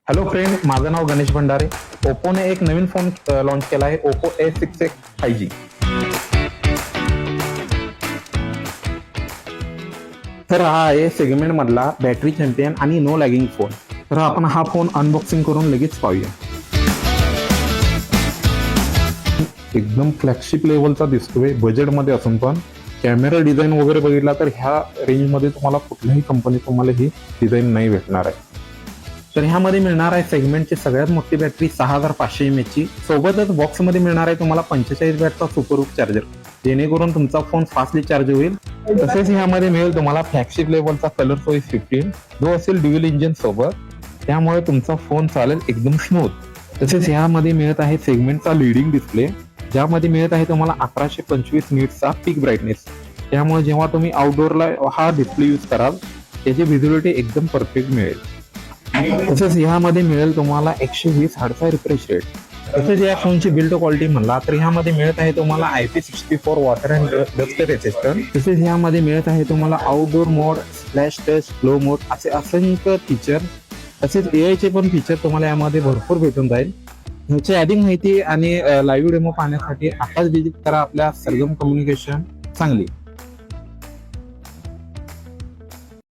Hello friend, माझं नाव गणेश भंडारे. ओप्पोने एक नवीन phone launch केला आहे, ओप्पो A6X 5G. तर हा आहे सेगमेंट मधला बॅटरी चॅम्पियन आणि नो लॅगिंग फोन. तर आपण हा फोन अनबॉक्सिंग करून लगेच पाहूया. एकदम फ्लॅगशिप लेवलचा दिसतोय बजेटमध्ये असून पण कॅमेरा डिझाईन वगैरे बघितला तर ह्या रेंजमध्ये तुम्हाला कुठल्याही कंपनी तुम्हाला ही डिझाईन नाही भेटणार आहे. तर ह्यामध्ये मिळणार आहे सेगमेंटची सगळ्यात मोठी बॅटरी 6500 mAh ची. सोबतच बॉक्समध्ये मिळणार आहे तुम्हाला 45 वॅटचा सुपरहूक चार्जर, जेणेकरून तुमचा फोन फास्टली चार्ज होईल. तसेच ह्यामध्ये मिळेल तुम्हाला फ्लॅगशिप लेवलचा कलर चॉईस 15 जो असेल ड्युअल इंजिन सोबत, त्यामुळे तुमचा फोन चालेल एकदम स्मूथ. तसेच ह्यामध्ये मिळत आहे सेगमेंटचा लीडिंग डिस्प्ले, ज्यामध्ये मिळत आहे तुम्हाला 1125 निट्सचा पीक ब्राईटनेस. त्यामुळे जेव्हा तुम्ही आउटडोअरला हा डिस्प्ले यूज कराल त्याची व्हिजिबिलिटी एकदम परफेक्ट मिळेल. तसेच ह्यामध्ये मिळेल तुम्हाला 120 हर्ट्झचा रिफ्रेश रेट. तसेच या फोनची बिल्ड क्वालिटी म्हणला तर ह्यामध्ये मिळत आहे तुम्हाला IP64 water and dust resistant. तसेच ह्यामध्ये मिळत आहे तुम्हाला आउटडोअर मोड, स्प्लॅश टेस्ट, स्लो मोड असे असंख्य फीचर. तसेच AI चे पण फीचर तुम्हाला यामध्ये भरपूर भेटून जाईल. ह्याची अधिक माहिती आणि लाईव्ह डेमो पाहण्यासाठी आताच विजिट करा आपल्या सरगम कम्युनिकेशन सांगली.